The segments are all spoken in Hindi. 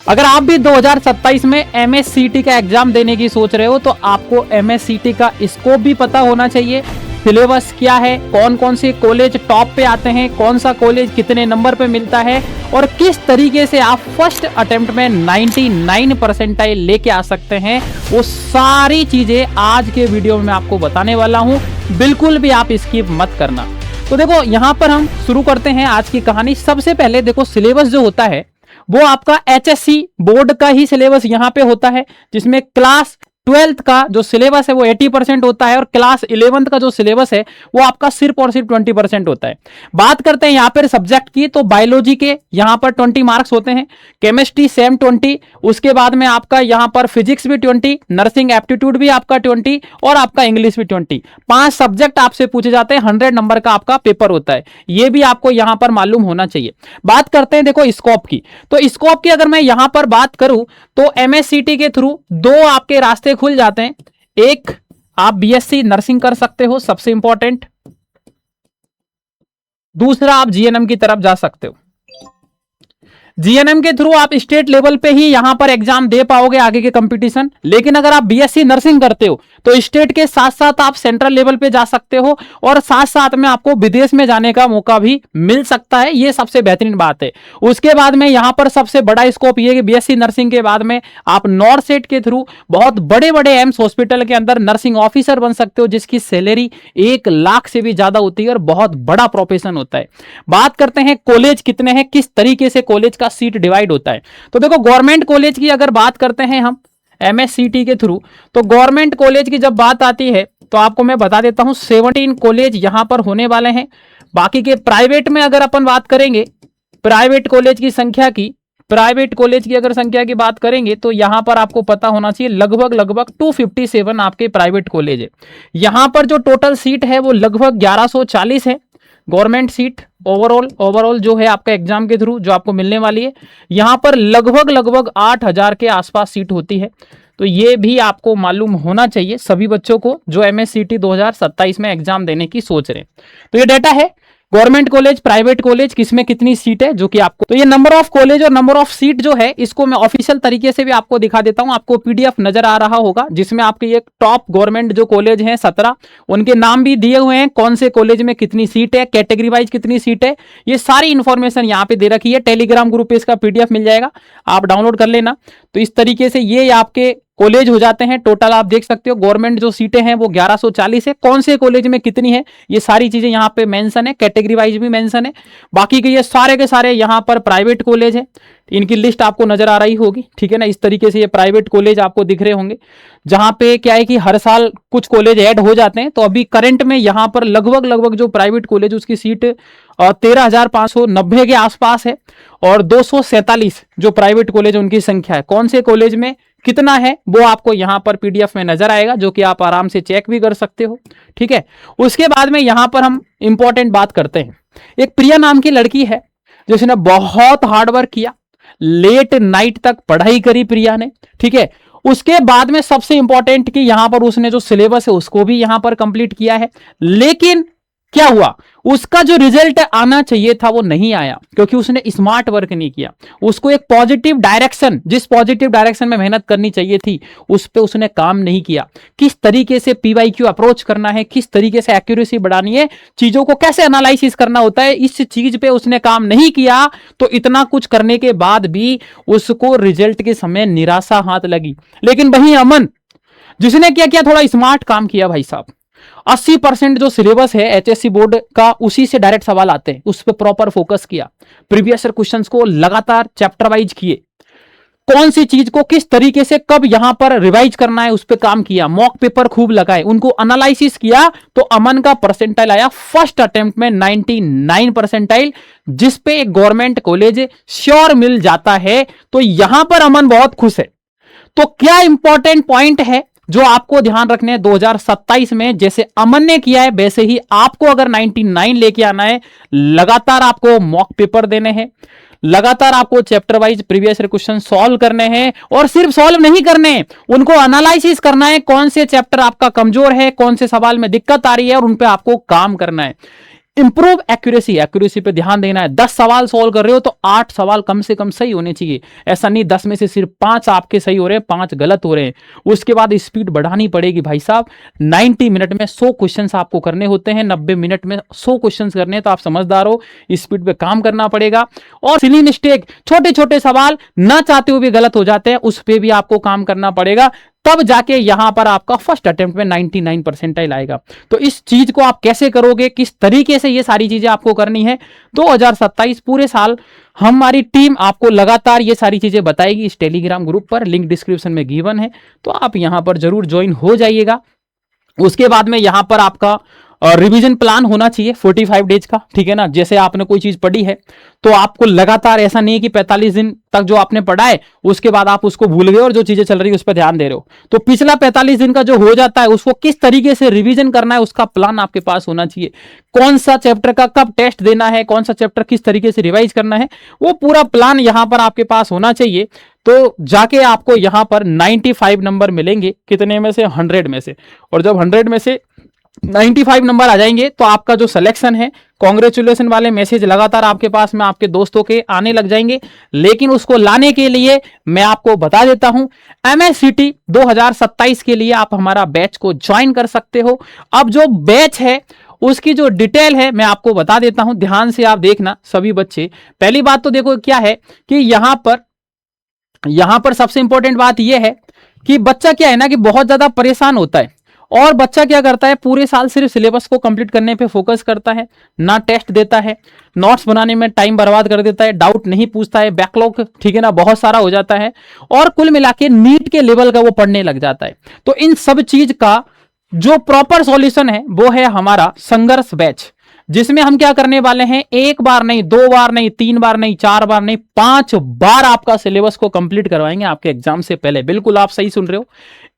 अगर आप भी 2027 में MSCT का एग्जाम देने की सोच रहे हो तो आपको MSCT का स्कोप भी पता होना चाहिए, सिलेबस क्या है, कौन कौन से कॉलेज टॉप पे आते हैं, कौन सा कॉलेज कितने नंबर पे मिलता है और किस तरीके से आप फर्स्ट अटेम्प्ट में 99 परसेंटाइल लेके आ सकते हैं, वो सारी चीजें आज के वीडियो में मैं आपको बताने वाला हूं। बिल्कुल भी आप स्किप मत करना। तो देखो यहां पर हम शुरू करते हैं आज की कहानी। सबसे पहले देखो सिलेबस जो होता है वो आपका HSC बोर्ड का ही सिलेबस यहां पे होता है, जिसमें क्लास 12th का जो सिलेबस है वो 80% होता है और क्लास 11th का जो सिलेबस है वो आपका सिर्फ और सिर्फ 20% होता है। बात करते हैं यहाँ पर सब्जेक्ट की, तो बायोलॉजी के यहाँ पर 20 मार्क्स होते हैं, केमिस्ट्री सेम 20, उसके बाद में आपका यहाँ पर फिजिक्स भी 20, नर्सिंग एप्टीट्यूड भी आपका 20 और आपका इंग्लिश भी 20। 5 सब्जेक्ट आपसे पूछे जाते हैं, 100 नंबर का आपका पेपर होता है, ये भी आपको यहाँ पर मालूम होना चाहिए। बात करते हैं देखो स्कोप की, तो स्कोप की अगर मैं यहाँ पर बात करूं तो MSCT के थ्रू 2 आपके रास्ते खुल जाते हैं। एक, आप BSc नर्सिंग कर सकते हो, सबसे इंपॉर्टेंट। दूसरा, आप GNM की तरफ जा सकते हो। GNM के थ्रू आप स्टेट लेवल पे ही यहां पर एग्जाम दे पाओगे आगे के कंपटीशन, लेकिन अगर आप BSc नर्सिंग करते हो तो स्टेट के साथ साथ आप सेंट्रल लेवल पे जा सकते हो और साथ साथ में आपको विदेश में जाने का मौका भी मिल सकता है, ये सबसे बेहतरीन बात है। उसके बाद में यहां पर सबसे बड़ा स्कोप ये कि BSc नर्सिंग के बाद में आप नॉर्सेट के थ्रू बहुत बड़े बड़े एम्स हॉस्पिटल के अंदर नर्सिंग ऑफिसर बन सकते हो, जिसकी सैलरी 1 लाख से भी ज्यादा होती है और बहुत बड़ा प्रोफेशन होता है। बात करते हैं कॉलेज कितने हैं, किस तरीके से कॉलेज का सीट डिवाइड होता है। तो देखो गवर्नमेंट कॉलेज की अगर बात करते हैं हम MSCT के थ्रू, तो गवर्नमेंट कॉलेज की जब बात आती है तो आपको मैं बता देता हूं 17 कॉलेज यहां पर होने वाले हैं। बाकी के प्राइवेट में अगर अपन बात करेंगे, प्राइवेट कॉलेज की संख्या की, प्राइवेट कॉलेज की अगर संख्या की बात करेंगे तो यहां पर आपको पता होना चाहिए लगभग 257 आपके प्राइवेट कॉलेज है। यहां पर जो टोटल सीट है वो लगभग 1140 है गवर्नमेंट सीट ओवरऑल जो है आपका एग्जाम के थ्रू जो आपको मिलने वाली है। यहां पर लगभग 8000 के आसपास सीट होती है, तो ये भी आपको मालूम होना चाहिए सभी बच्चों को जो MSCT 2027 में एग्जाम देने की सोच रहे हैं। तो ये डाटा है गवर्नमेंट कॉलेज, प्राइवेट कॉलेज किसमें कितनी सीट है, जो कि आपको, तो ये नंबर ऑफ कॉलेज और नंबर ऑफ सीट जो है इसको मैं ऑफिशियल तरीके से भी आपको दिखा देता हूं। आपको PDF नजर आ रहा होगा जिसमें आपके ये टॉप गवर्नमेंट जो कॉलेज हैं 17, उनके नाम भी दिए हुए हैं, कौन से कॉलेज में कितनी सीट है, कैटेगरी वाइज कितनी सीट है, ये सारी इंफॉर्मेशन यहाँ पे दे रखी है। टेलीग्राम ग्रुप पे इसका PDF मिल जाएगा, आप डाउनलोड कर लेना। तो इस तरीके से ये आपके कॉलेज हो जाते हैं। टोटल आप देख सकते हो गवर्नमेंट जो सीटें हैं वो 1140 है, कौन से कॉलेज में कितनी है ये सारी चीजें यहाँ पे मेंशन है, कैटेगरी वाइज भी मेंशन है। बाकी के ये सारे के सारे यहाँ पर प्राइवेट कॉलेज है, इनकी लिस्ट आपको नजर आ रही होगी, ठीक है ना। इस तरीके से ये प्राइवेट कॉलेज आपको दिख रहे होंगे, जहां पे क्या है कि हर साल कुछ कॉलेज ऐड हो जाते हैं। तो अभी करंट में यहाँ पर लगभग जो प्राइवेट कॉलेज उसकी सीट 13,590 के आसपास है और 247 जो प्राइवेट कॉलेज उनकी संख्या है। कौन से कॉलेज में कितना है वो आपको यहां पर PDF में नजर आएगा, जो कि आप आराम से चेक भी कर सकते हो, ठीक है। उसके बाद में यहां पर हम इंपॉर्टेंट बात करते हैं। एक प्रिया नाम की लड़की है जिसने बहुत हार्डवर्क किया, लेट नाइट तक पढ़ाई करी प्रिया ने, ठीक है। उसके बाद में सबसे इंपॉर्टेंट कि यहां पर उसने जो सिलेबस है उसको भी यहां पर कंप्लीट किया है, लेकिन क्या हुआ, उसका जो रिजल्ट आना चाहिए था वो नहीं आया, क्योंकि उसने स्मार्ट वर्क नहीं किया। उसको एक पॉजिटिव डायरेक्शन, जिस पॉजिटिव डायरेक्शन में मेहनत करनी चाहिए थी उस पे उसने काम नहीं किया। किस तरीके से PYQ अप्रोच करना है, किस तरीके से एक्यूरेसी बढ़ानी है, चीजों को कैसे एनालिसिस करना होता है, इस चीज पे उसने काम नहीं किया। तो इतना कुछ करने के बाद भी उसको रिजल्ट के समय निराशा हाथ लगी। लेकिन वहीं अमन, जिसने क्या किया, थोड़ा स्मार्ट काम किया भाई साहब। 80% जो सिलेबस है HSC बोर्ड का उसी से डायरेक्ट सवाल आते हैं, उस पर प्रॉपर फोकस किया, प्रीवियस क्वेश्चंस को लगातार चैप्टर वाइज किए, कौन सी चीज को किस तरीके से कब यहां पर रिवाइज करना है उस पर काम किया, मॉक पेपर खूब लगाए, उनको एनालिसिस किया। तो अमन का परसेंटाइल आया फर्स्ट अटेम्प्ट में 99 परसेंटाइल, जिसपे एक गवर्नमेंट कॉलेज श्योर मिल जाता है। तो यहां पर अमन बहुत खुश है। तो क्या इंपॉर्टेंट पॉइंट है जो आपको ध्यान रखने हैं 2027 में, जैसे अमन ने किया है वैसे ही आपको अगर 99 लेके आना है, लगातार आपको मॉक पेपर देने हैं, लगातार आपको chapter wise previous question solve करने हैं, और सिर्फ सॉल्व नहीं करने, उनको एनालिसिस करना है, कौन से चैप्टर आपका कमजोर है, कौन से सवाल में दिक्कत आ रही है और उन पे आपको काम करना है। इंप्रूव एक्यूरेसी, एक्यूरेसी पे ध्यान देना है। 10 सवाल सोल्व कर रहे हो तो 8 सवाल कम से कम सही होने चाहिए। ऐसा नहीं 10 में से सिर्फ 5 आपके सही हो रहे हैं, 5 गलत हो रहे हैं। उसके बाद स्पीड बढ़ानी पड़ेगी भाई साहब। 90 मिनट में 100 क्वेश्चंस आपको करने होते हैं, 90 मिनट में 100 क्वेश्चंस करने हैं, तो आप समझदार हो, स्पीड पे काम करना पड़ेगा। और सिली मिस्टेक, छोटे छोटे सवाल ना चाहते हुए भी गलत हो जाते हैं, उस पर भी आपको काम करना पड़ेगा, तब जाके यहां पर आपका फर्स्ट अटेम्प्ट में 99 परसेंटाइल आएगा। तो इस चीज को आप कैसे करोगे, किस तरीके से ये सारी चीजें आपको करनी है, 2027 पूरे साल हमारी टीम आपको लगातार ये सारी चीजें बताएगी इस टेलीग्राम ग्रुप पर, लिंक डिस्क्रिप्शन में गिवन है, तो आप यहां पर जरूर ज्वाइन हो जाइएगा। उसके बाद में यहां पर आपका रिवीजन प्लान होना चाहिए 45 डेज का, ठीक है ना। जैसे आपने कोई चीज पढ़ी है तो आपको लगातार, ऐसा नहीं है कि 45 दिन तक जो आपने पढ़ा है उसके बाद आप उसको भूल गए और जो चीजें चल रही है उस पर ध्यान दे रहे हो, तो पिछला 45 दिन का जो हो जाता है उसको किस तरीके से रिवीजन करना है उसका प्लान आपके पास होना चाहिए। कौन सा चैप्टर का कब टेस्ट देना है, कौन सा चैप्टर किस तरीके से रिवाइज करना है, वो पूरा प्लान यहां पर आपके पास होना चाहिए। तो जाके आपको यहां पर 95 नंबर मिलेंगे, कितने में से, 100 में से। और जब 100 में से 95 नंबर आ जाएंगे तो आपका जो सिलेक्शन है, कांग्रेचुलेशन वाले मैसेज लगातार आपके पास में आपके दोस्तों के आने लग जाएंगे। लेकिन उसको लाने के लिए मैं आपको बता देता हूं, MSCT 2027 के लिए आप हमारा बैच को ज्वाइन कर सकते हो। अब जो बैच है उसकी जो डिटेल है मैं आपको बता देता हूं, ध्यान से आप देखना सभी बच्चे। पहली बात तो देखो क्या है कि यहां पर सबसे इंपॉर्टेंट बात यह है कि बच्चा क्या है ना कि बहुत ज्यादा परेशान होता है, और बच्चा क्या करता है पूरे साल सिर्फ सिलेबस को कंप्लीट करने पे फोकस करता है, ना टेस्ट देता है, नोट्स बनाने में टाइम बर्बाद कर देता है, डाउट नहीं पूछता है, बैकलॉग, ठीक है ना, बहुत सारा हो जाता है, और कुल मिला के नीट के लेवल का वो पढ़ने लग जाता है। तो इन सब चीज का जो प्रॉपर सॉल्यूशन है वो है हमारा संघर्ष बैच, जिसमें हम क्या करने वाले हैं, 1 बार नहीं, 2 बार नहीं, 3 बार नहीं, 4 बार नहीं, 5 बार आपका सिलेबस को कंप्लीट करवाएंगे आपके एग्जाम से पहले। बिल्कुल आप सही सुन रहे हो,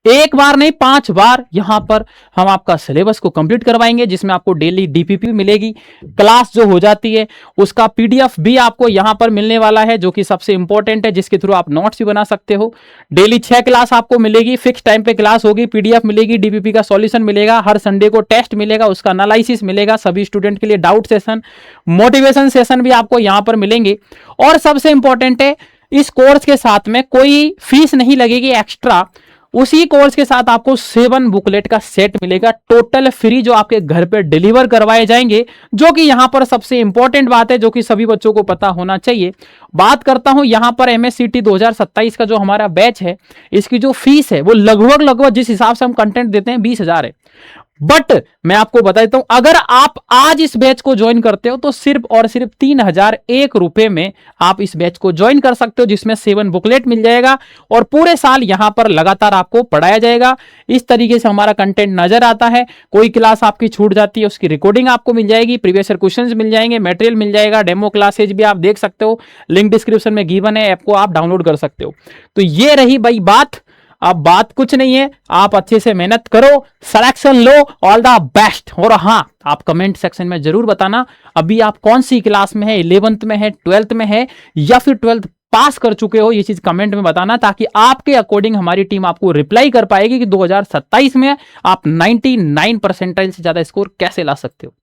1 बार नहीं 5 बार यहां पर हम आपका सिलेबस को कंप्लीट करवाएंगे, जिसमें आपको डेली डीपीपी मिलेगी, क्लास जो हो जाती है उसका पीडीएफ भी आपको यहां पर मिलने वाला है, जो कि सबसे इंपॉर्टेंट है, जिसके थ्रू आप नोट्स भी बना सकते हो। डेली 6 क्लास आपको मिलेगी, फिक्स टाइम पे क्लास होगी, पीडीएफ मिलेगी, डीपीपी का सॉल्यूशन मिलेगा, हर संडे को टेस्ट मिलेगा, उसका एनालिसिस मिलेगा, सभी स्टूडेंट के लिए डाउट सेशन, मोटिवेशन सेशन भी आपको यहां पर मिलेंगे। और सबसे इंपॉर्टेंट है, इस कोर्स के साथ में कोई फीस नहीं लगेगी एक्स्ट्रा, उसी कोर्स के साथ आपको 7 बुकलेट का सेट मिलेगा टोटल फ्री, जो आपके घर पे डिलीवर करवाए जाएंगे, जो कि यहां पर सबसे इंपॉर्टेंट बात है, जो कि सभी बच्चों को पता होना चाहिए। बात करता हूं यहां पर MSCT 2027 का जो हमारा बैच है, इसकी जो फीस है वो लगभग जिस हिसाब से हम कंटेंट देते हैं 20,000 है। बट मैं आपको बता देता हूं, अगर आप आज इस बैच को ज्वाइन करते हो तो सिर्फ और सिर्फ 3,001 रुपए में आप इस बैच को ज्वाइन कर सकते हो, जिसमें 7 बुकलेट मिल जाएगा और पूरे साल यहां पर लगातार आपको पढ़ाया जाएगा। इस तरीके से हमारा कंटेंट नजर आता है। कोई क्लास आपकी छूट जाती है उसकी रिकॉर्डिंग आपको मिल जाएगी, प्रीवियस ईयर क्वेश्चंस मिल जाएंगे, मटेरियल मिल जाएगा, डेमो क्लासेज भी आप देख सकते हो, लिंक डिस्क्रिप्शन में गिवन है, ऐप को आप डाउनलोड कर सकते हो। तो ये रही भाई बात। अब बात कुछ नहीं है, आप अच्छे से मेहनत करो, selection low, all the best. और हाँ, आप कमेंट सेक्शन में जरूर बताना अभी आप कौन सी क्लास में है, 11th में है, 12th में है, या फिर 12th पास कर चुके हो, ये चीज कमेंट में बताना, ताकि आपके अकॉर्डिंग हमारी टीम आपको रिप्लाई कर पाएगी कि 2027 में आप 99 परसेंटाइल से ज्यादा स्कोर कैसे ला सकते हो।